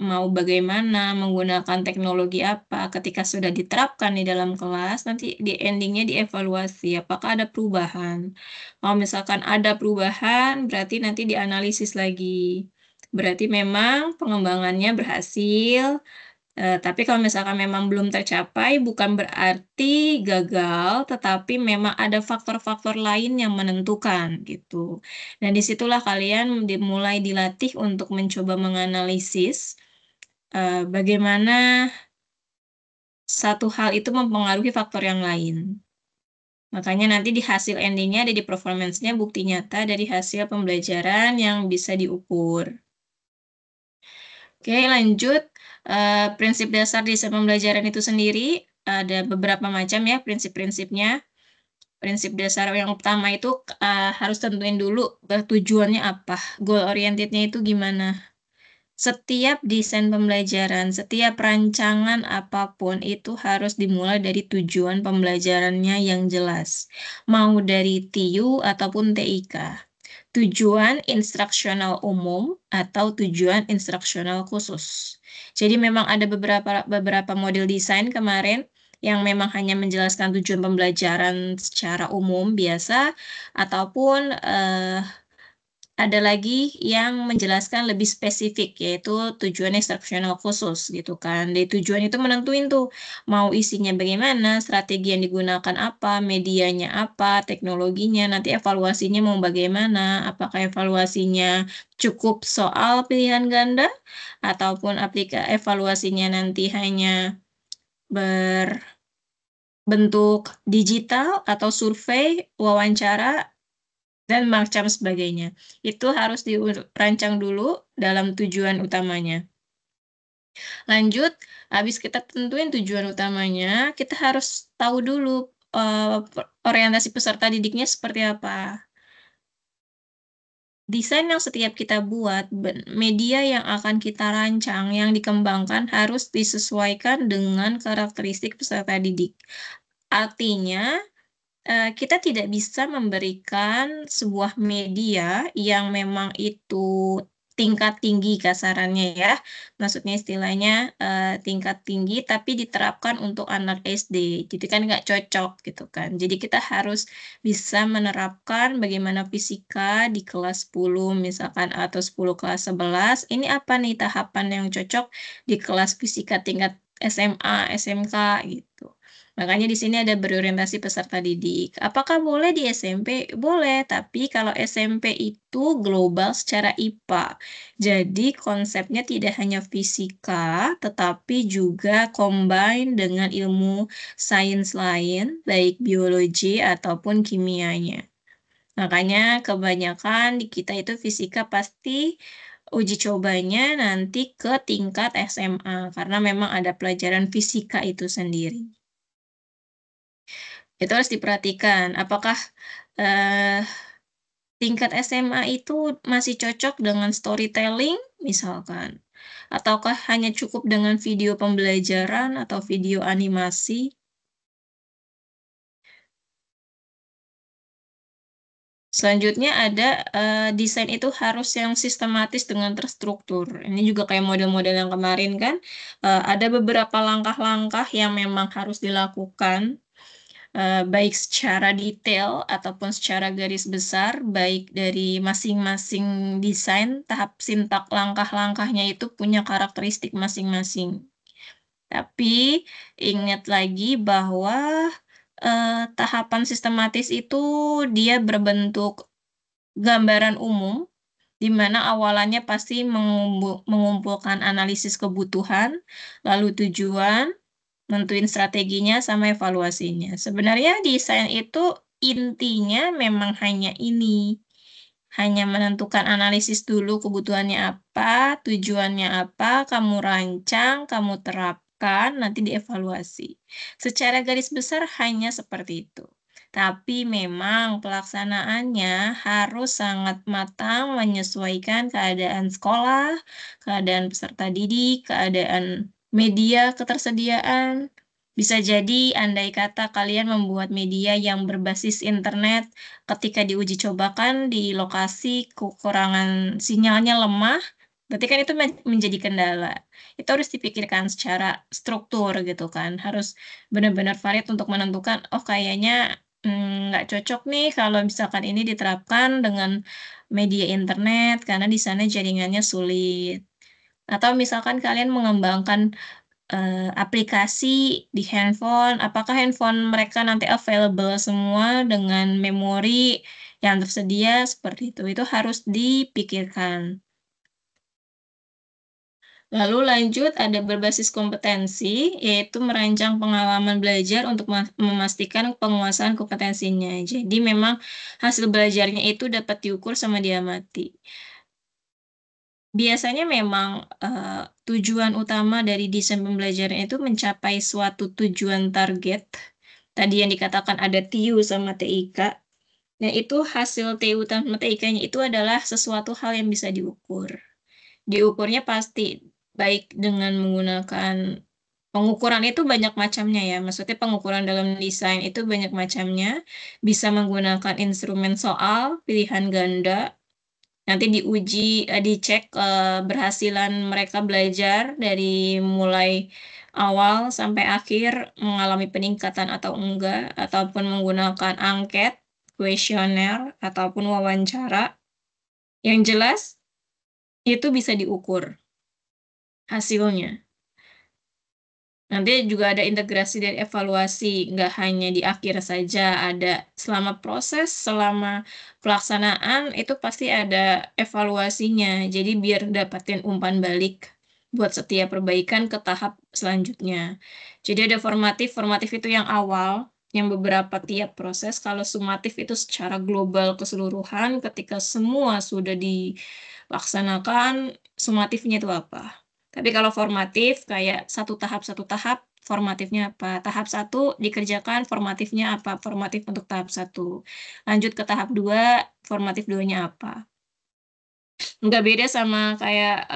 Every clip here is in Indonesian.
mau bagaimana, menggunakan teknologi apa, ketika sudah diterapkan di dalam kelas, nanti di ending-nya dievaluasi, apakah ada perubahan. Kalau misalkan ada perubahan, berarti nanti dianalisis lagi. Berarti memang pengembangannya berhasil, tapi kalau misalkan memang belum tercapai, bukan berarti gagal, tetapi memang ada faktor-faktor lain yang menentukan, gitu. Dan disitulah kalian mulai dilatih untuk mencoba menganalisis, bagaimana satu hal itu mempengaruhi faktor yang lain. Makanya nanti di hasil ending-nya ada di performance-nya bukti nyata dari hasil pembelajaran yang bisa diukur. Oke, lanjut, prinsip dasar desain pembelajaran itu sendiri, ada beberapa macam ya prinsip-prinsipnya. Prinsip dasar yang pertama itu, harus tentuin dulu, tujuannya apa, goal oriented-nya itu gimana. Setiap desain pembelajaran, setiap rancangan apapun itu harus dimulai dari tujuan pembelajarannya yang jelas, mau dari TIU ataupun TIK. Tujuan instruksional umum atau tujuan instruksional khusus. Jadi memang ada beberapa model desain kemarin yang memang hanya menjelaskan tujuan pembelajaran secara umum biasa, ataupun ada lagi yang menjelaskan lebih spesifik, yaitu tujuan instruksional khusus gitu kan. Dari tujuan itu menentuin tuh mau isinya bagaimana, strategi yang digunakan apa, medianya apa, teknologinya, nanti evaluasinya mau bagaimana, apakah evaluasinya cukup soal pilihan ganda, ataupun evaluasinya nanti hanya berbentuk digital atau survei, wawancara, dan macam sebagainya. Itu harus dirancang dulu dalam tujuan utamanya. Lanjut, habis kita tentuin tujuan utamanya, kita harus tahu dulu orientasi peserta didiknya seperti apa. Desain yang setiap kita buat, media yang akan kita rancang, yang dikembangkan harus disesuaikan dengan karakteristik peserta didik. Artinya, kita tidak bisa memberikan sebuah media yang memang itu tingkat tinggi kasarannya ya, maksudnya istilahnya, tingkat tinggi tapi diterapkan untuk anak SD, jadi kan nggak cocok gitu kan. Jadi kita harus bisa menerapkan bagaimana fisika di kelas 10 misalkan atau 10 kelas 11, ini apa nih tahapan yang cocok di kelas fisika tingkat SMA, SMK gitu. Makanya di sini ada berorientasi peserta didik. Apakah boleh di SMP? Boleh, tapi kalau SMP itu global secara IPA. Jadi konsepnya tidak hanya fisika, tetapi juga combine dengan ilmu sains lain, baik biologi ataupun kimianya. Makanya kebanyakan di kita itu fisika pasti uji cobanya nanti ke tingkat SMA, karena memang ada pelajaran fisika itu sendiri. Itu harus diperhatikan, apakah tingkat SMA itu masih cocok dengan storytelling misalkan, ataukah hanya cukup dengan video pembelajaran atau video animasi. Selanjutnya ada desain itu harus yang sistematis dengan terstruktur. Ini juga kayak model-model yang kemarin kan, ada beberapa langkah-langkah yang memang harus dilakukan, baik secara detail ataupun secara garis besar, baik dari masing-masing desain, tahap sintak langkah-langkahnya itu punya karakteristik masing-masing. Tapi ingat lagi bahwa tahapan sistematis itu dia berbentuk gambaran umum, di mana awalannya pasti mengumpulkan analisis kebutuhan, lalu tujuan, nentuin strateginya, sama evaluasinya. Sebenarnya desain itu intinya memang hanya ini, hanya menentukan analisis dulu kebutuhannya apa, tujuannya apa, kamu rancang, kamu terapkan, nanti dievaluasi. Secara garis besar hanya seperti itu. Tapi memang pelaksanaannya harus sangat matang menyesuaikan keadaan sekolah, keadaan peserta didik, keadaan media ketersediaan. Bisa jadi andai kata kalian membuat media yang berbasis internet, ketika diuji cobakan di lokasi kekurangan sinyalnya lemah, Berarti kan itu menjadi kendala. Itu harus dipikirkan secara struktur gitu kan, harus benar-benar valid untuk menentukan, "Oh kayaknya, nggak cocok nih kalau misalkan ini diterapkan dengan media internet karena di sana jaringannya sulit." Atau misalkan kalian mengembangkan, aplikasi di handphone, apakah handphone mereka nanti available semua dengan memori yang tersedia, seperti itu. Itu harus dipikirkan. Lalu lanjut ada berbasis kompetensi, yaitu merancang pengalaman belajar untuk memastikan penguasaan kompetensinya. Jadi memang hasil belajarnya itu dapat diukur sama diamati. Biasanya memang, tujuan utama dari desain pembelajaran itu mencapai suatu tujuan target, tadi yang dikatakan ada TIU sama TIK, dan itu hasil TIU sama TIK-nya itu adalah sesuatu hal yang bisa diukur. Diukurnya pasti baik dengan menggunakan pengukuran itu banyak macamnya ya, maksudnya pengukuran dalam desain itu banyak macamnya, bisa menggunakan instrumen soal, pilihan ganda, nanti dicek, keberhasilan mereka belajar dari mulai awal sampai akhir mengalami peningkatan atau enggak, ataupun menggunakan angket, kuesioner, ataupun wawancara. Yang jelas, itu bisa diukur hasilnya. Nanti juga ada integrasi dan evaluasi, nggak hanya di akhir saja, ada selama proses, selama pelaksanaan, itu pasti ada evaluasinya. Jadi biar dapatin umpan balik buat setiap perbaikan ke tahap selanjutnya. Jadi ada formatif, formatif itu yang awal, yang beberapa tiap proses, kalau sumatif itu secara global keseluruhan, ketika semua sudah dilaksanakan, sumatifnya itu apa? Tapi kalau formatif kayak satu tahap, formatifnya apa, tahap 1 dikerjakan, formatifnya apa, formatif untuk tahap 1. Lanjut ke tahap 2, formatif 2-nya apa. Nggak beda sama kayak,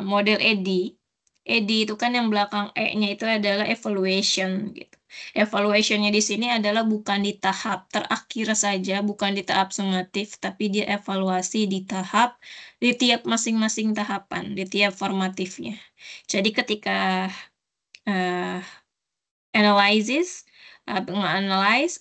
model EDI. EDI itu kan yang belakang E-nya itu adalah evaluation gitu. Evaluation-nya di sini adalah bukan di tahap terakhir saja, bukan di tahap sumatif, tapi dia evaluasi di tiap masing-masing tahapan, di tiap formatifnya. Jadi ketika, eee analysis,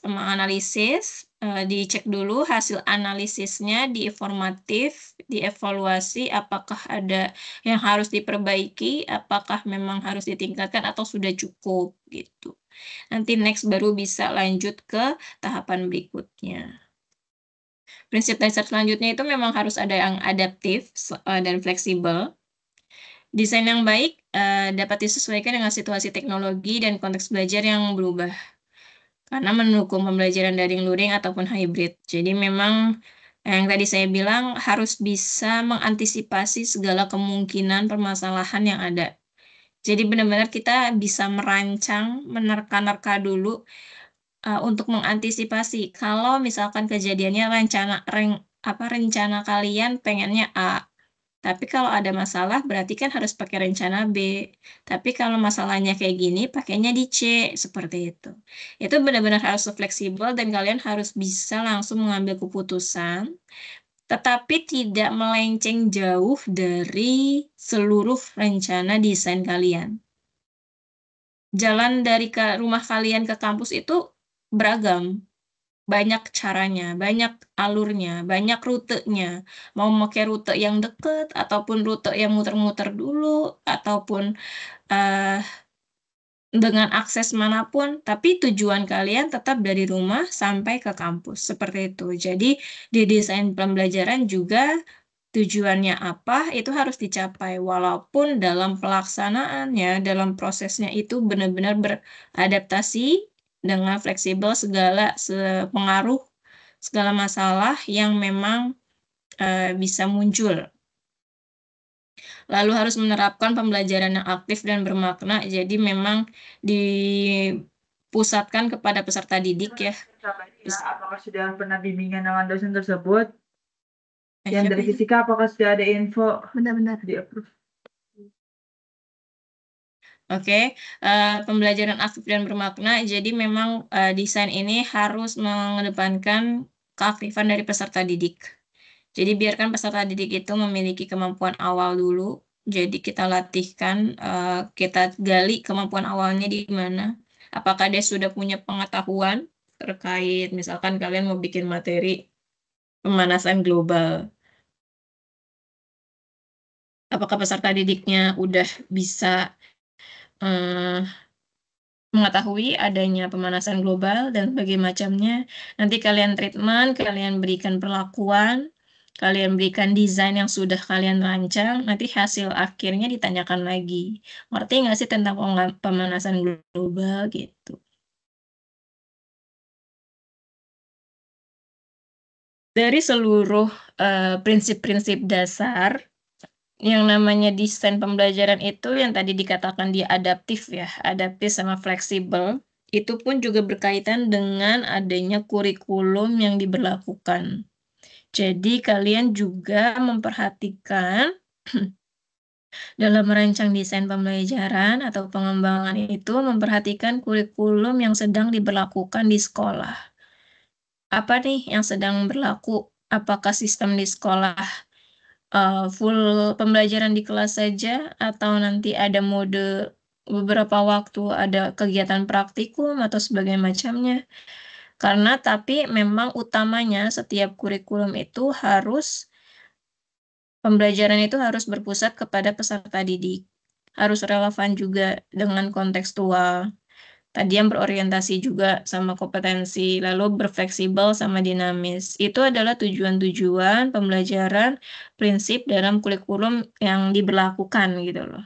menganalisis, dicek dulu hasil analisisnya di formatif, dievaluasi apakah ada yang harus diperbaiki, apakah memang harus ditingkatkan atau sudah cukup, gitu. Nanti next baru bisa lanjut ke tahapan berikutnya. Prinsip dasar selanjutnya itu memang harus ada yang adaptif dan fleksibel. Desain yang baik, dapat disesuaikan dengan situasi teknologi dan konteks belajar yang berubah, karena mendukung pembelajaran daring luring ataupun hybrid. Jadi memang yang tadi saya bilang harus bisa mengantisipasi segala kemungkinan permasalahan yang ada. Jadi benar-benar kita bisa merancang, menerka-nerka dulu, untuk mengantisipasi kalau misalkan kejadiannya rencana kalian pengennya A. Tapi kalau ada masalah berarti kan harus pakai rencana B. Tapi kalau masalahnya kayak gini pakainya di C, seperti itu. Itu benar-benar harus fleksibel dan kalian harus bisa langsung mengambil keputusan, tetapi tidak melenceng jauh dari seluruh rencana desain kalian. Jalan dari rumah kalian ke kampus itu beragam. Banyak caranya, banyak alurnya, banyak rutenya. Mau pakai rute yang deket, ataupun rute yang muter-muter dulu, ataupun, eee, dengan akses manapun, tapi tujuan kalian tetap dari rumah sampai ke kampus, seperti itu. Jadi di desain pembelajaran juga tujuannya apa, itu harus dicapai, walaupun dalam pelaksanaannya, dalam prosesnya itu benar-benar beradaptasi dengan fleksibel pengaruh segala masalah yang memang, bisa muncul. Lalu harus menerapkan pembelajaran yang aktif dan bermakna, jadi memang dipusatkan kepada peserta didik ya. Apakah sudah pernah bimbingan dengan dosen tersebut? Yang Siapa dari itu? fisika apakah sudah ada info Benar-benar. di approve? Oke, pembelajaran aktif dan bermakna, jadi memang, desain ini harus mengedepankan keaktifan dari peserta didik. Jadi biarkan peserta didik itu memiliki kemampuan awal dulu. Jadi kita latihkan, kita gali kemampuan awalnya di mana. Apakah dia sudah punya pengetahuan terkait, misalkan kalian mau bikin materi pemanasan global. Apakah peserta didiknya udah bisa mengetahui adanya pemanasan global dan sebagainya macamnya. Nanti kalian treatment, kalian berikan perlakuan, kalian berikan desain yang sudah kalian rancang, nanti hasil akhirnya ditanyakan lagi. Ngerti nggak sih tentang pemanasan global gitu? Dari seluruh prinsip-prinsip dasar, yang namanya desain pembelajaran itu yang tadi dikatakan dia adaptif ya, adaptif sama fleksibel, itu pun juga berkaitan dengan adanya kurikulum yang diberlakukan. Jadi kalian juga memperhatikan dalam merancang desain pembelajaran atau pengembangan itu memperhatikan kurikulum yang sedang diberlakukan di sekolah. Apa nih yang sedang berlaku? Apakah sistem di sekolah full pembelajaran di kelas saja atau nanti ada mode beberapa waktu ada kegiatan praktikum atau sebagainya macamnya. Karena tapi memang utamanya setiap kurikulum itu pembelajaran itu harus berpusat kepada peserta didik. Harus relevan juga dengan kontekstual. Tadi yang berorientasi juga sama kompetensi, lalu berfleksibel sama dinamis. Itu adalah tujuan-tujuan pembelajaran prinsip dalam kurikulum yang diberlakukan gitu loh.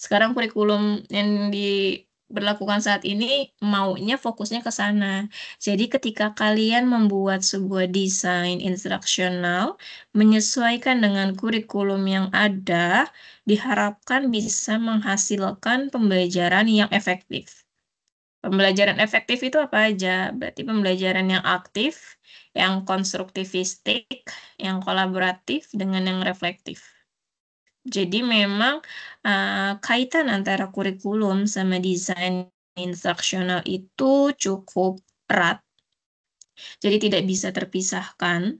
Sekarang kurikulum yang diberlakukan saat ini maunya fokusnya ke sana. Jadi ketika kalian membuat sebuah desain instruksional menyesuaikan dengan kurikulum yang ada, diharapkan bisa menghasilkan pembelajaran yang efektif. Pembelajaran efektif itu apa aja? Berarti pembelajaran yang aktif, yang konstruktivistik, yang kolaboratif, dengan yang reflektif. Jadi memang kaitan antara kurikulum sama desain instruksional itu cukup erat. Jadi tidak bisa terpisahkan.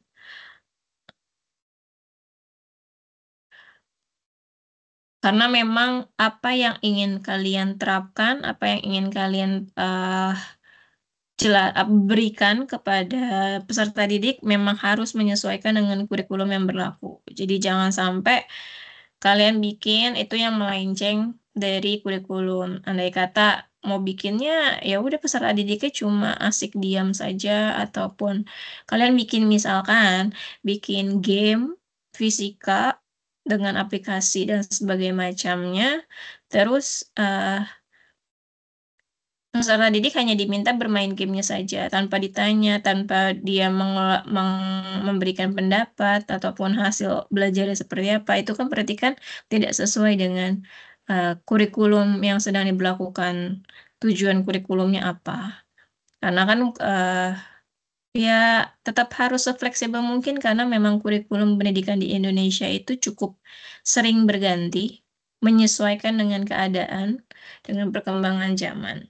Karena memang apa yang ingin kalian terapkan, apa yang ingin kalian berikan kepada peserta didik memang harus menyesuaikan dengan kurikulum yang berlaku. Jadi jangan sampai kalian bikin itu yang melenceng dari kurikulum. Andai kata mau bikinnya ya udah peserta didiknya cuma asik diam saja ataupun kalian misalkan bikin game fisika dengan aplikasi dan sebagainya macamnya, terus peserta didik hanya diminta bermain gamenya saja, tanpa ditanya, tanpa dia memberikan pendapat, ataupun hasil belajarnya seperti apa. Itu kan berarti kan tidak sesuai dengan kurikulum yang sedang diberlakukan. Tujuan kurikulumnya apa. Karena kan ya tetap harus sefleksibel mungkin karena memang kurikulum pendidikan di Indonesia itu cukup sering berganti, menyesuaikan dengan keadaan, dengan perkembangan zaman.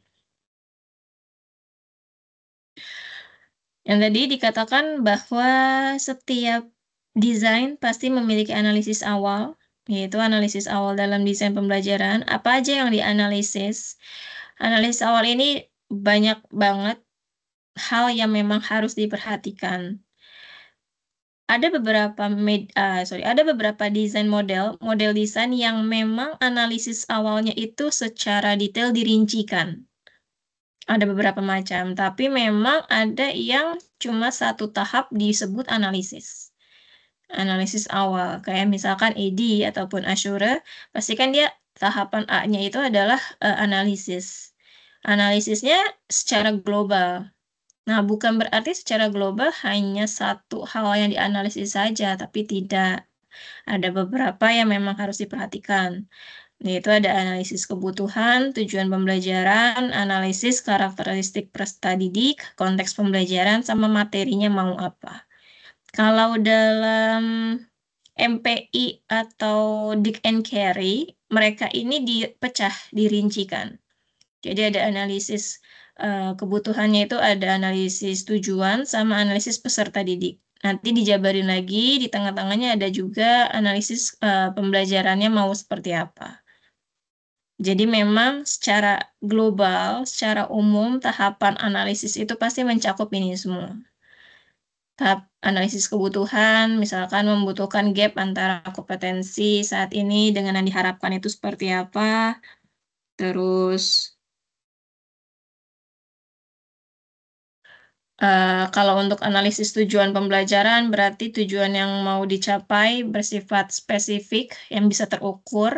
Yang tadi dikatakan bahwa setiap desain pasti memiliki analisis awal, yaitu analisis awal dalam desain pembelajaran. Apa aja yang dianalisis? Analisis awal ini banyak banget hal yang memang harus diperhatikan. Ada beberapa desain model desain yang memang analisis awalnya itu secara detail dirincikan. Ada beberapa macam, tapi memang ada yang cuma satu tahap disebut analisis. Analisis awal, kayak misalkan ED ataupun Azure, pastikan dia tahapan A-nya itu adalah analisis. Analisisnya secara global. Nah, bukan berarti secara global hanya satu hal yang dianalisis saja, tapi tidak. Ada beberapa yang memang harus diperhatikan. Yaitu ada analisis kebutuhan, tujuan pembelajaran, analisis karakteristik peserta didik, konteks pembelajaran, sama materinya mau apa. Kalau dalam MPI atau Dick and Carey, mereka ini dipecah, dirincikan. Jadi ada analisis kebutuhannya itu ada analisis tujuan sama analisis peserta didik. Nanti dijabarin lagi, di tengah-tengahnya ada juga analisis pembelajarannya mau seperti apa. Jadi memang secara global, secara umum, tahapan analisis itu pasti mencakup ini semua. Tahap analisis kebutuhan, misalkan membutuhkan gap antara kompetensi saat ini dengan yang diharapkan itu seperti apa. Terus kalau untuk analisis tujuan pembelajaran, berarti tujuan yang mau dicapai bersifat spesifik, yang bisa terukur,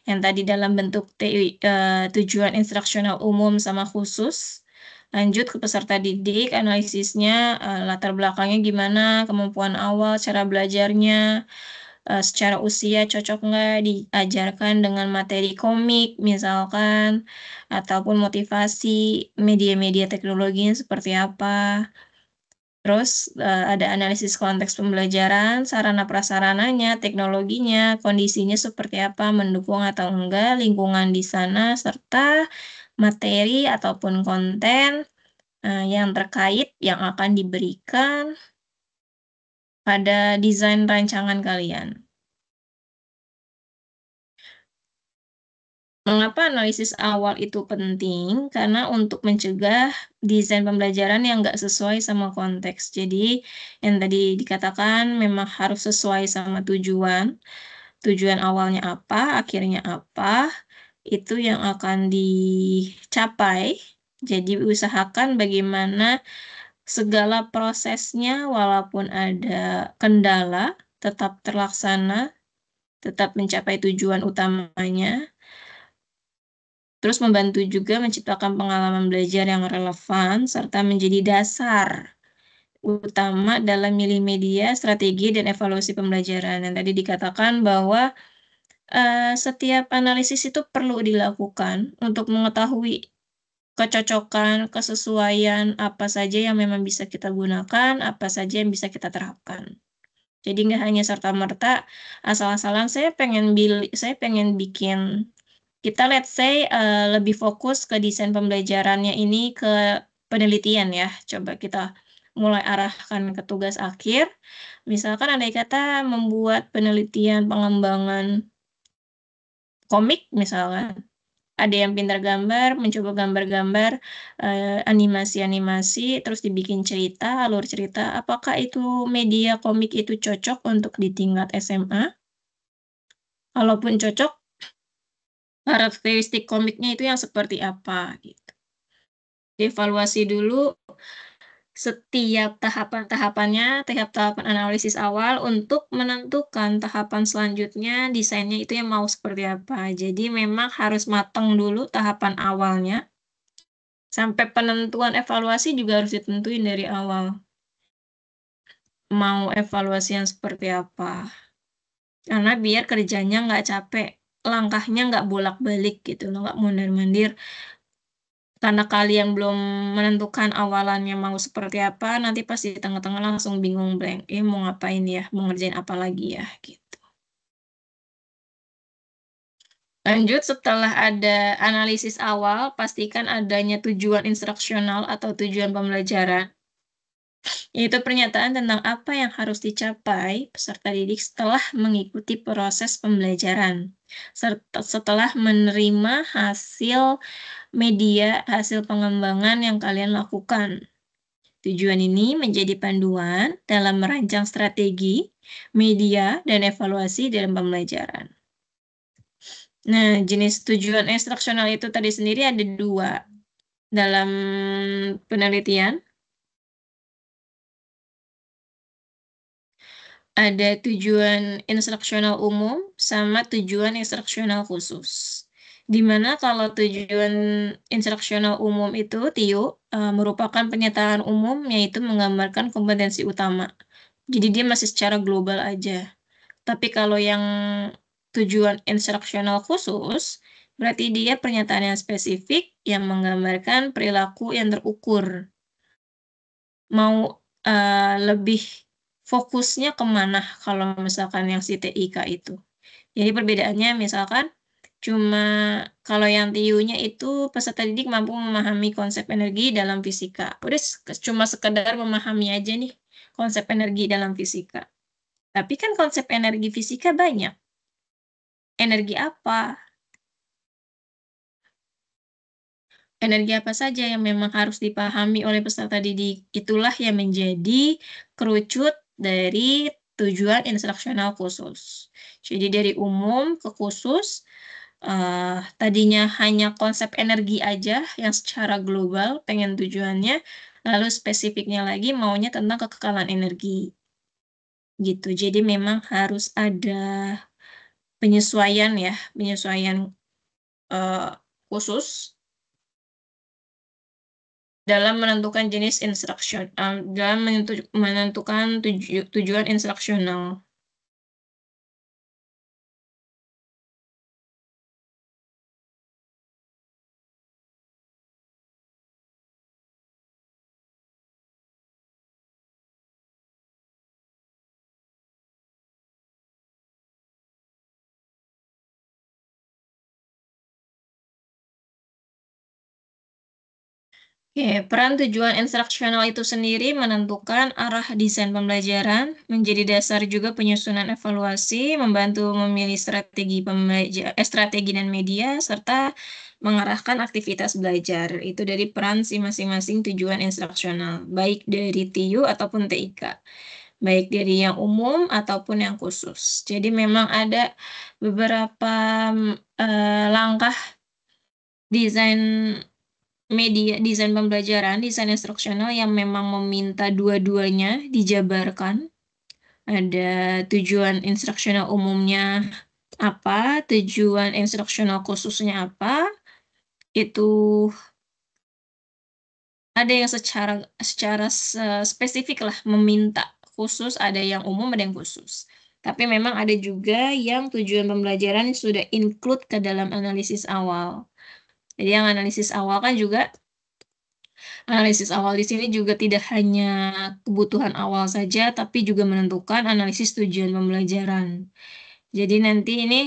yang tadi dalam bentuk tujuan instruksional umum sama khusus. Lanjut ke peserta didik, analisisnya latar belakangnya gimana, kemampuan awal, cara belajarnya, secara usia cocok nggak diajarkan dengan materi komik misalkan, ataupun motivasi, media-media teknologinya seperti apa. Terus ada analisis konteks pembelajaran, sarana prasarananya, teknologinya, kondisinya seperti apa, mendukung atau enggak, lingkungan di sana, serta materi ataupun konten yang terkait yang akan diberikan pada desain rancangan kalian. Mengapa analisis awal itu penting? Karena untuk mencegah desain pembelajaran yang nggak sesuai sama konteks. Jadi yang tadi dikatakan memang harus sesuai sama tujuan. Tujuan awalnya apa, akhirnya apa, itu yang akan dicapai. Jadi usahakan bagaimana segala prosesnya walaupun ada kendala, tetap terlaksana, tetap mencapai tujuan utamanya. Terus membantu juga menciptakan pengalaman belajar yang relevan, serta menjadi dasar utama dalam milih media, strategi, dan evaluasi pembelajaran. Yang tadi dikatakan bahwa setiap analisis itu perlu dilakukan untuk mengetahui kecocokan, kesesuaian, apa saja yang memang bisa kita gunakan, apa saja yang bisa kita terapkan. Jadi nggak hanya serta-merta asal-asalan saya pengen bikin. Kita let's say lebih fokus ke desain pembelajarannya ini ke penelitian ya. Coba kita mulai arahkan ke tugas akhir. Misalkan andai kata membuat penelitian pengembangan komik misalkan. Ada yang pintar gambar, mencoba gambar-gambar, animasi-animasi, terus dibikin cerita, alur cerita. Apakah itu media komik itu cocok untuk di tingkat SMA? Kalaupun cocok, karakteristik komiknya itu yang seperti apa gitu. Dievaluasi dulu setiap tahapan-tahapannya, tahapan analisis awal untuk menentukan tahapan selanjutnya desainnya itu yang mau seperti apa. Jadi memang harus matang dulu tahapan awalnya. Sampai penentuan evaluasi juga harus ditentuin dari awal. Mau evaluasi yang seperti apa. Karena biar kerjanya nggak capek. Langkahnya nggak bolak-balik gitu loh, nggak mundur-mandir. Karena kalian belum menentukan awalannya mau seperti apa, nanti pas di tengah-tengah langsung bingung blank. Mau ngapain ya, mau ngerjain apa lagi ya, gitu. Lanjut, setelah ada analisis awal, pastikan adanya tujuan instruksional atau tujuan pembelajaran. Yaitu pernyataan tentang apa yang harus dicapai peserta didik setelah mengikuti proses pembelajaran, serta setelah menerima hasil media, hasil pengembangan yang kalian lakukan. Tujuan ini menjadi panduan dalam merancang strategi, media, dan evaluasi dalam pembelajaran. Nah, jenis tujuan instruksional itu tadi sendiri ada 2 dalam penelitian. Ada tujuan instruksional umum sama tujuan instruksional khusus. Dimana kalau tujuan instruksional umum itu, TIU, merupakan pernyataan umum yaitu menggambarkan kompetensi utama. Jadi dia masih secara global aja. Tapi kalau yang tujuan instruksional khusus, berarti dia pernyataan yang spesifik yang menggambarkan perilaku yang terukur. Mau lebih fokusnya kemana kalau misalkan yang si TIK itu. Jadi perbedaannya misalkan cuma kalau yang TIU-nya itu peserta didik mampu memahami konsep energi dalam fisika. Udah cuma sekedar memahami aja nih. konsep energi dalam fisika. Tapi kan konsep energi fisika banyak. Energi apa? Energi apa saja yang memang harus dipahami oleh peserta didik? Itulah yang menjadi kerucut dari tujuan instruksional khusus. Jadi dari umum ke khusus, tadinya hanya konsep energi aja yang secara global pengen tujuannya, lalu spesifiknya lagi maunya tentang kekekalan energi. Gitu. Jadi memang harus ada penyesuaian ya, penyesuaian khusus dalam menentukan jenis instruction, dalam menentukan tujuan instruksional. Oke, peran tujuan instruksional itu sendiri menentukan arah desain pembelajaran, menjadi dasar juga penyusunan evaluasi, membantu memilih strategi dan media, serta mengarahkan aktivitas belajar. Itu dari peran si masing-masing tujuan instruksional, baik dari TIU ataupun TIK, baik dari yang umum ataupun yang khusus. Jadi memang ada beberapa langkah desain media, desain pembelajaran, desain instruksional yang memang meminta dua-duanya dijabarkan. Ada tujuan instruksional umumnya apa, tujuan instruksional khususnya apa, itu ada yang secara spesifik lah meminta khusus, ada yang umum, ada yang khusus. Tapi memang ada juga yang tujuan pembelajaran sudah include ke dalam analisis awal. Jadi yang analisis awal kan juga analisis awal di sini juga tidak hanya kebutuhan awal saja, tapi juga menentukan analisis tujuan pembelajaran. Jadi nanti ini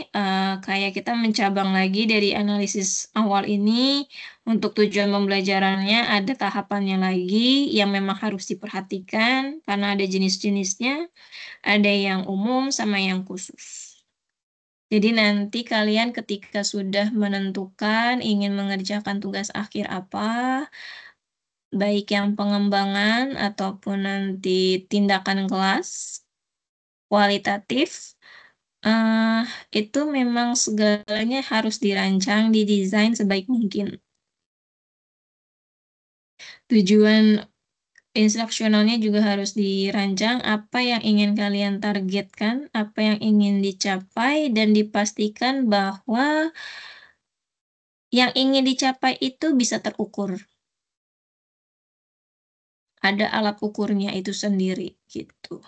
kayak kita mencabang lagi dari analisis awal ini, untuk tujuan pembelajarannya ada tahapannya lagi yang memang harus diperhatikan, karena ada jenis-jenisnya, ada yang umum sama yang khusus. Jadi nanti kalian ketika sudah menentukan ingin mengerjakan tugas akhir apa, baik yang pengembangan ataupun nanti tindakan kelas, kualitatif, itu memang segalanya harus dirancang, didesain sebaik mungkin. Tujuan instruksionalnya juga harus dirancang, apa yang ingin kalian targetkan, apa yang ingin dicapai, dan dipastikan bahwa yang ingin dicapai itu bisa terukur. Ada alat ukurnya itu sendiri, gitu.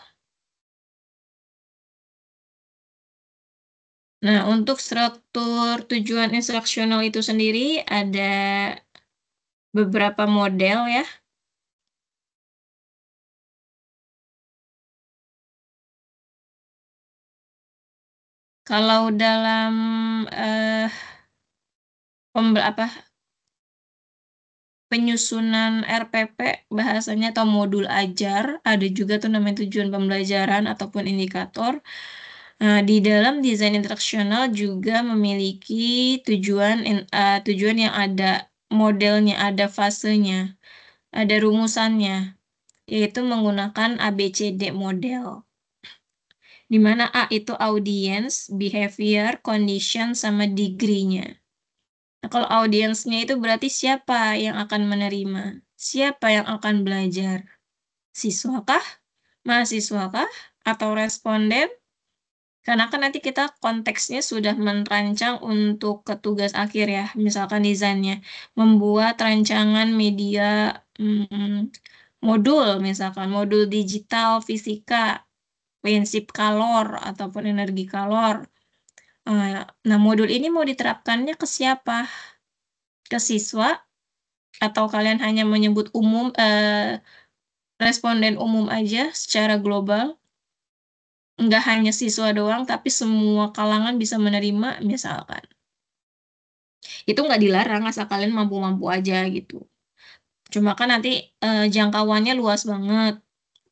Nah, untuk struktur tujuan instruksional itu sendiri ada beberapa model ya. Kalau dalam penyusunan RPP bahasanya atau modul ajar, ada juga tuh namanya tujuan pembelajaran ataupun indikator. Nah, di dalam desain instruksional juga memiliki tujuan yang ada modelnya, ada fasenya, ada rumusannya, yaitu menggunakan ABCD model. Di mana A itu audience, behavior, condition, sama degree-nya. Nah, kalau audiensnya itu berarti siapa yang akan menerima? Siapa yang akan belajar? Siswakah? Mahasiswakah? Atau responden? Karena kan nanti kita konteksnya sudah merancang untuk ke tugas akhir ya, misalkan desainnya. Membuat rancangan media modul, misalkan modul digital, fisika, prinsip kalor, ataupun energi kalor. Nah, modul ini mau diterapkannya ke siapa? Ke siswa? Atau kalian hanya menyebut umum, responden umum aja secara global? Nggak hanya siswa doang, tapi semua kalangan bisa menerima, misalkan. Itu nggak dilarang, asal kalian mampu-mampu aja gitu. Cuma kan nanti jangkauannya luas banget.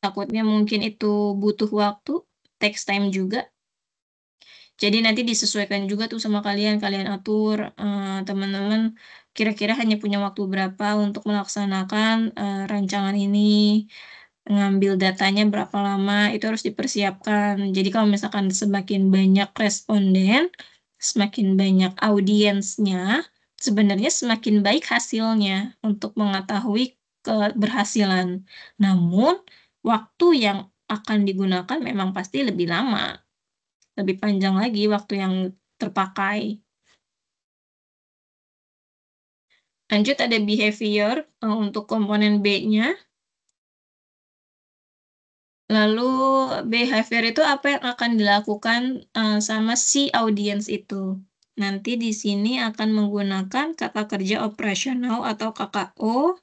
takutnya mungkin itu butuh waktu, takes time juga. Jadi nanti disesuaikan juga tuh sama kalian atur, teman-teman kira-kira hanya punya waktu berapa untuk melaksanakan, rancangan ini, ngambil datanya berapa lama, itu harus dipersiapkan. Jadi kalau misalkan semakin banyak responden, semakin banyak audiensnya, sebenarnya semakin baik hasilnya untuk mengetahui keberhasilan. Namun, waktu yang akan digunakan memang pasti lebih lama. Lebih panjang lagi waktu yang terpakai. Lanjut ada behavior, untuk komponen B-nya. Lalu behavior itu apa yang akan dilakukan, sama si audiens itu. Nanti di sini akan menggunakan kata kerja operasional atau KKO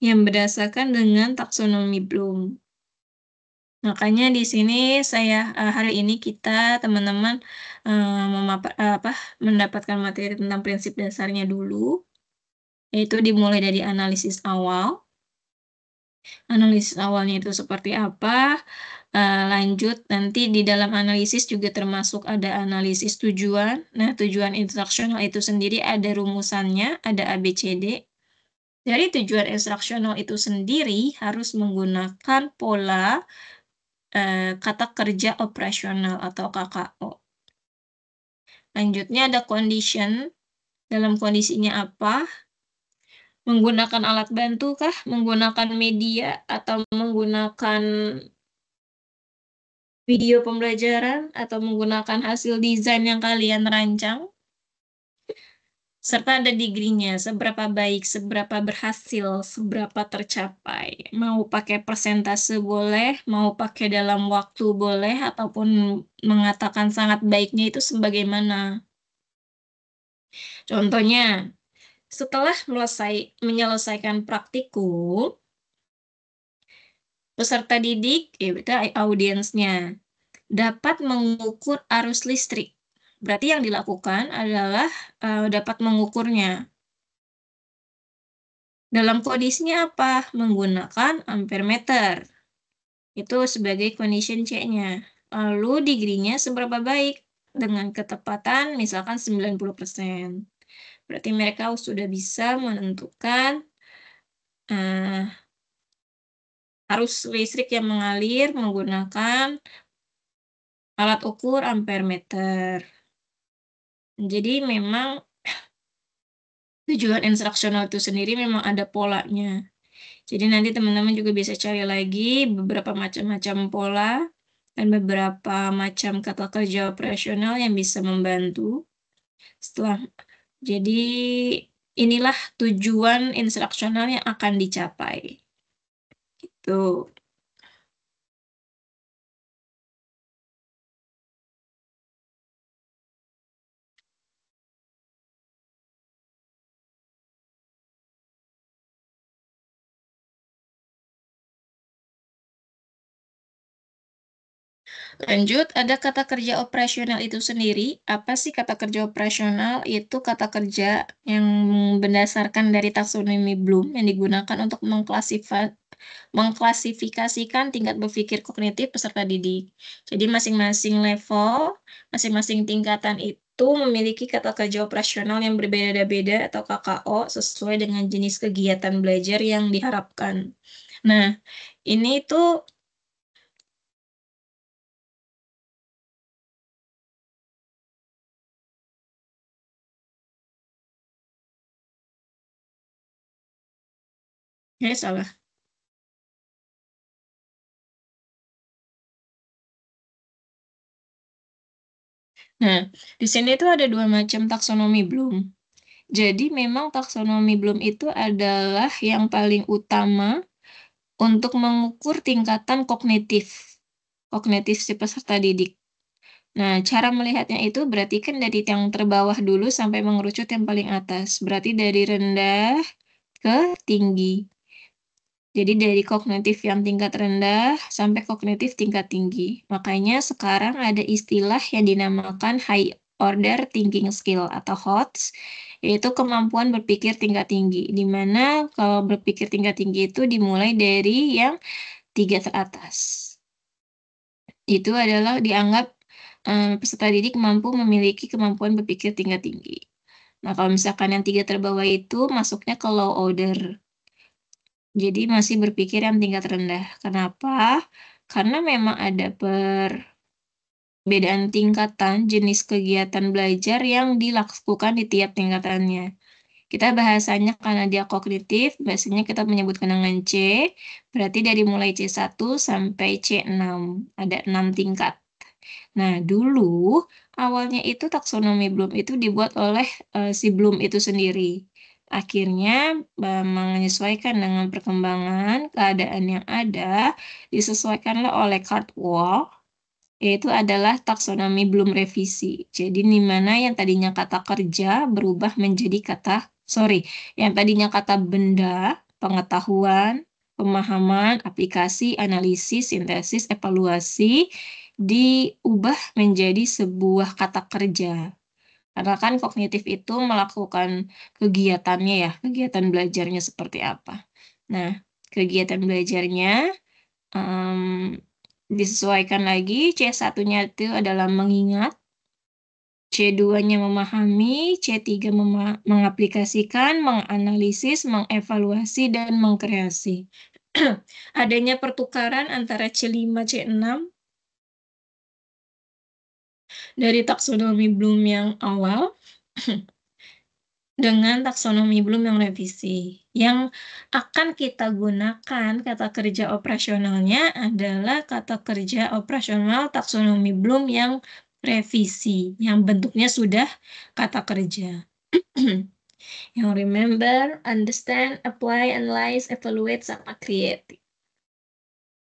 yang berdasarkan dengan taksonomi Bloom. Makanya di sini hari ini kita teman-teman, mendapatkan materi tentang prinsip dasarnya dulu, yaitu dimulai dari analisis awal. Analisis awalnya itu seperti apa, lanjut nanti di dalam analisis juga termasuk ada analisis tujuan. Nah, tujuan instruksional itu sendiri ada rumusannya, ada ABCD. Dari tujuan instruksional itu sendiri harus menggunakan pola kata kerja operasional atau KKO. Lanjutnya ada condition. Dalam kondisinya apa? Menggunakan alat bantu kah? Menggunakan media? Atau menggunakan video pembelajaran? Atau menggunakan hasil desain yang kalian rancang? Serta ada degree-nya, seberapa baik, seberapa berhasil, seberapa tercapai. Mau pakai persentase boleh, mau pakai dalam waktu boleh, ataupun mengatakan sangat baiknya itu sebagaimana. Contohnya, setelah menyelesaikan praktikum, peserta didik, itu audiensnya, dapat mengukur arus listrik. Berarti yang dilakukan adalah dapat mengukurnya. Dalam kondisinya apa? Menggunakan ampere meter. Itu sebagai condition C-nya. Lalu degree-nya seberapa baik? Dengan ketepatan misalkan 90%. Berarti mereka sudah bisa menentukan arus listrik yang mengalir menggunakan alat ukur ampere meter. Jadi memang tujuan instruksional itu sendiri memang ada polanya. Jadi nanti teman-teman juga bisa cari lagi beberapa macam-macam pola dan beberapa macam kata kerja operasional yang bisa membantu. Jadi inilah tujuan instruksional yang akan dicapai. Gitu. Lanjut, ada kata kerja operasional itu sendiri. Apa sih kata kerja operasional? Itu kata kerja yang berdasarkan dari taksonomi Bloom yang digunakan untuk mengklasifikasikan tingkat berpikir kognitif peserta didik. Jadi masing-masing level, masing-masing tingkatan itu memiliki kata kerja operasional yang berbeda-beda atau KKO sesuai dengan jenis kegiatan belajar yang diharapkan. Nah, ini tuh salah. Nah, di sini tuh ada 2 macam taksonomi Bloom. Jadi memang taksonomi Bloom itu adalah yang paling utama untuk mengukur tingkatan kognitif si peserta didik. Nah, cara melihatnya itu berarti kan dari yang terbawah dulu sampai mengerucut yang paling atas. Berarti dari rendah ke tinggi. Jadi dari kognitif yang tingkat rendah sampai kognitif tingkat tinggi. Makanya sekarang ada istilah yang dinamakan high order thinking skill atau HOTS, yaitu kemampuan berpikir tingkat tinggi. Di mana kalau berpikir tingkat tinggi itu dimulai dari yang 3 teratas. Itu adalah dianggap peserta didik mampu memiliki kemampuan berpikir tingkat tinggi. Nah, kalau misalkan yang 3 terbawah itu masuknya ke low order. Jadi masih berpikir yang tingkat rendah. Kenapa? Karena memang ada perbedaan tingkatan jenis kegiatan belajar yang dilakukan di tiap tingkatannya. Kita bahasanya karena dia kognitif, biasanya kita menyebutkan dengan C, berarti dari mulai C1 sampai C6, ada 6 tingkat. Nah, dulu awalnya itu taksonomi Bloom itu dibuat oleh si Bloom itu sendiri. Akhirnya menyesuaikan dengan perkembangan keadaan yang ada, disesuaikanlah oleh Cardwell, yaitu adalah taksonomi Bloom revisi. Jadi di mana yang tadinya kata kerja berubah menjadi yang tadinya kata benda, pengetahuan, pemahaman, aplikasi, analisis, sintesis, evaluasi, diubah menjadi sebuah kata kerja. Karena kan kognitif itu melakukan kegiatannya ya, kegiatan belajarnya seperti apa. Nah, kegiatan belajarnya disesuaikan lagi, C1-nya itu adalah mengingat, C2-nya memahami, C3 mengaplikasikan, menganalisis, mengevaluasi, dan mengkreasi. Adanya pertukaran antara C5, C6 dari taksonomi Bloom yang awal dengan taksonomi Bloom yang revisi. Yang akan kita gunakan kata kerja operasionalnya adalah kata kerja operasional taksonomi Bloom yang revisi, yang bentuknya sudah kata kerja. Yang remember, understand, apply, analyze, evaluate, sama create.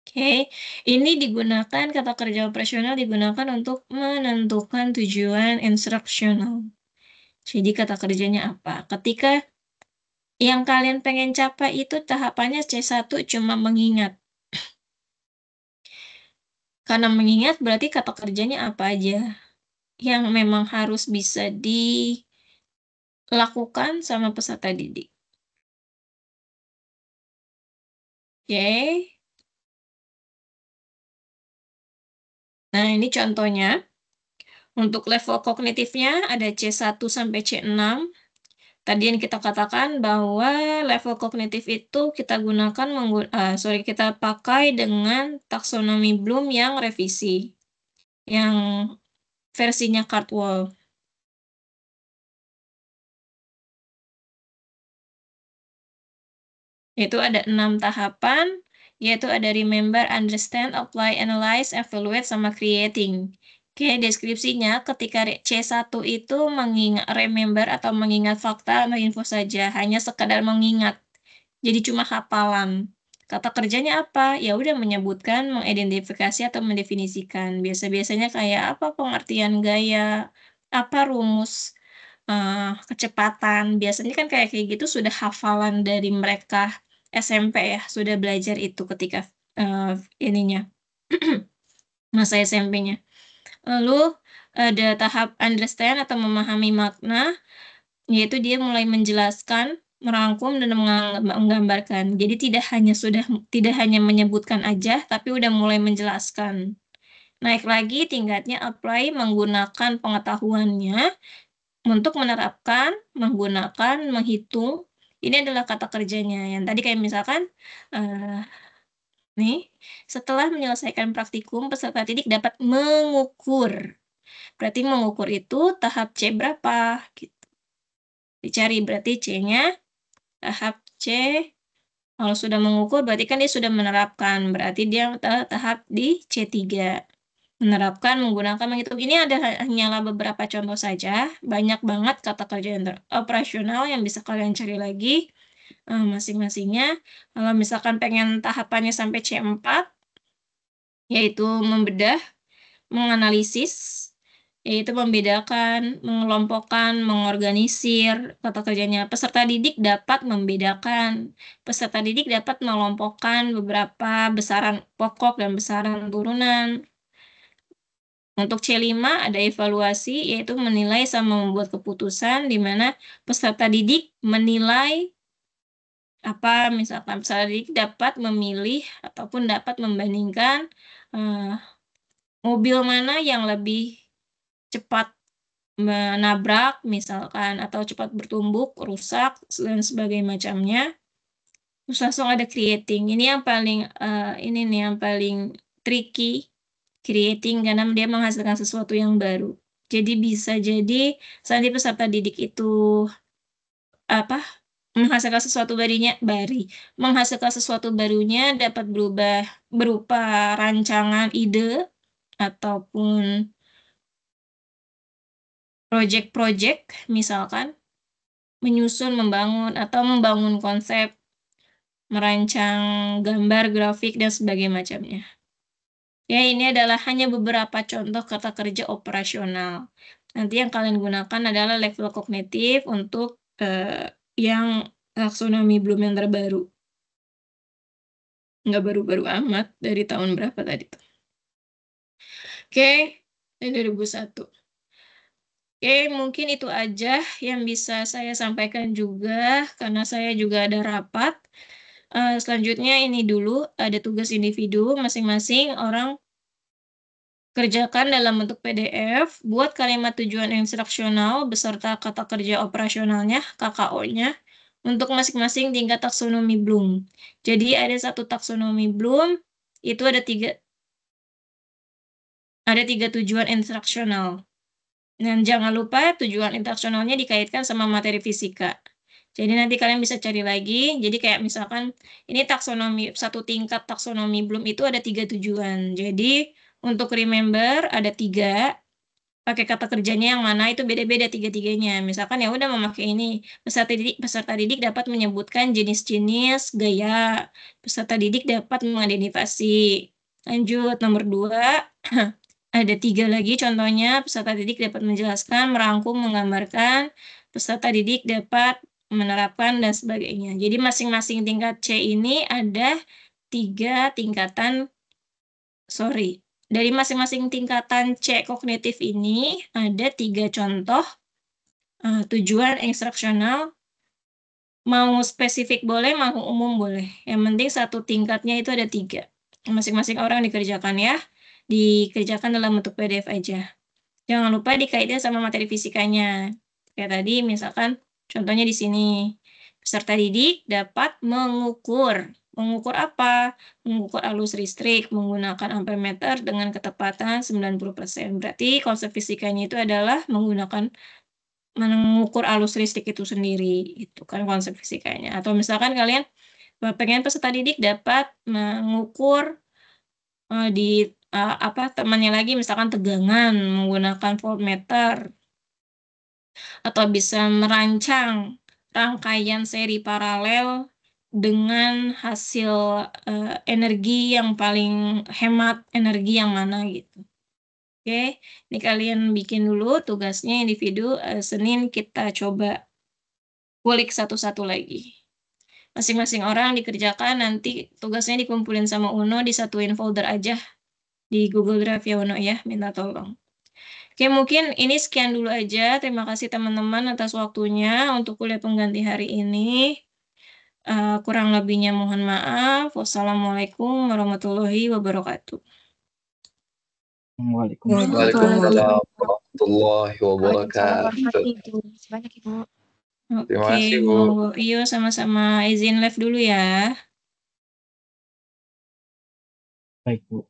Oke, ini digunakan, kata kerja operasional digunakan untuk menentukan tujuan instruksional. Jadi kata kerjanya apa? Ketika yang kalian pengen capai itu tahapannya C1 cuma mengingat. Karena mengingat berarti kata kerjanya apa aja yang memang harus bisa dilakukan sama peserta didik. Oke. Nah, ini contohnya. Untuk level kognitifnya ada C1 sampai C6. Tadi yang kita katakan bahwa level kognitif itu kita kita pakai dengan taksonomi Bloom yang revisi, yang versinya Cardwell. Itu ada 6 tahapan, yaitu ada remember, understand, apply, analyze, evaluate, sama creating. Oke, deskripsinya ketika C1 itu remember atau mengingat fakta atau info saja, hanya sekadar mengingat. Jadi cuma hafalan. Kata kerjanya apa? Ya udah menyebutkan, mengidentifikasi atau mendefinisikan. Biasanya kayak apa pengertian gaya, apa rumus kecepatan. Biasanya kan kayak gitu sudah hafalan dari mereka SMP ya, sudah belajar itu ketika masa SMP-nya. Lalu ada tahap understand atau memahami makna, yaitu dia mulai menjelaskan, merangkum, dan menggambarkan. Jadi tidak hanya menyebutkan aja, tapi udah mulai menjelaskan. Naik lagi tingkatnya apply, menggunakan pengetahuannya untuk menerapkan, menggunakan, menghitung. Ini adalah kata kerjanya. Yang tadi kayak misalkan, setelah menyelesaikan praktikum, peserta didik dapat mengukur. Berarti mengukur itu tahap C berapa? Gitu. Dicari berarti C-nya tahap C. Kalau sudah mengukur berarti kan dia sudah menerapkan. Berarti dia tahap di C3. Menerapkan, menggunakan, menghitung. Ini hanyalah beberapa contoh saja. Banyak banget kata kerja operasional yang bisa kalian cari lagi masing-masingnya. Kalau misalkan pengen tahapannya sampai C4, yaitu membedah, menganalisis, yaitu membedakan, mengelompokkan, mengorganisir. Kata kerjanya peserta didik dapat membedakan. Peserta didik dapat mengelompokkan beberapa besaran pokok dan besaran turunan. Untuk C5 ada evaluasi, yaitu menilai sama membuat keputusan, di mana peserta didik menilai misalkan peserta didik dapat memilih ataupun dapat membandingkan mobil mana yang lebih cepat menabrak misalkan atau cepat bertumbuk, rusak dan sebagainya macamnya. Terus langsung ada creating. Ini yang paling ini nih yang paling tricky, creating, karena dia menghasilkan sesuatu yang baru. Jadi bisa jadi saat peserta didik itu menghasilkan sesuatu barunya dapat berubah berupa rancangan ide ataupun project-project, misalkan menyusun, membangun atau membangun konsep, merancang gambar, grafik dan sebagainya macamnya. Ya, ini adalah hanya beberapa contoh kata kerja operasional. Nanti yang kalian gunakan adalah level kognitif untuk yang taksonomi Bloom yang terbaru. Nggak baru-baru amat, dari tahun berapa tadi tuh. Oke, dari 2001. Oke, mungkin itu aja yang bisa saya sampaikan juga, karena saya juga ada rapat. Selanjutnya ini dulu, ada tugas individu, masing-masing orang kerjakan dalam bentuk PDF, buat kalimat tujuan instruksional beserta kata kerja operasionalnya, KKO-nya, untuk masing-masing tingkat taksonomi Bloom. Jadi ada satu taksonomi Bloom, itu ada tiga tujuan instruksional. Dan jangan lupa tujuan instruksionalnya dikaitkan sama materi fisika. Jadi nanti kalian bisa cari lagi. Jadi kayak misalkan ini taksonomi, satu tingkat taksonomi Bloom itu ada 3 tujuan. Jadi untuk remember ada 3, pakai kata kerjanya yang mana itu beda-beda 3-tiganya. Misalkan ya udah memakai ini. Peserta didik dapat menyebutkan jenis-jenis gaya. Peserta didik dapat mengidentifikasi. Lanjut nomor 2. Ada 3 lagi contohnya, peserta didik dapat menjelaskan, merangkum, menggambarkan, peserta didik dapat menerapkan, dan sebagainya. Jadi masing-masing tingkat C ini ada 3 tingkatan, dari masing-masing tingkatan C kognitif ini ada 3 contoh tujuan instruksional, mau spesifik boleh, mau umum boleh. Yang penting satu tingkatnya itu ada 3. Masing-masing orang dikerjakan ya. Dikerjakan dalam bentuk PDF aja. Jangan lupa dikaitkan sama materi fisikanya. Kayak tadi misalkan contohnya di sini. Peserta didik dapat mengukur. Mengukur apa? Mengukur arus listrik menggunakan ampermeter dengan ketepatan 90%. Berarti konsep fisikanya itu adalah mengukur arus listrik itu sendiri. Itu kan konsep fisikanya. Atau misalkan kalian pengen peserta didik dapat mengukur temannya lagi misalkan tegangan menggunakan voltmeter, atau bisa merancang rangkaian seri paralel dengan hasil energi yang paling hemat energi yang mana gitu. Oke, ini kalian bikin dulu tugasnya individu. Senin kita coba kulik satu-satu lagi. Masing-masing orang dikerjakan, nanti tugasnya dikumpulin sama Uno, disatuin folder aja di Google Drive ya Uno ya, minta tolong. Oke, mungkin ini sekian dulu aja. Terima kasih teman-teman atas waktunya untuk kuliah pengganti hari ini. Kurang lebihnya mohon maaf. Wassalamualaikum warahmatullahi wabarakatuh. Waalaikumsalam warahmatullahi wabarakatuh. Banyak Ibu. Terima Oke, kasih, Bu. monggo. Iya, sama-sama. Izin live dulu ya. Baik, Bu.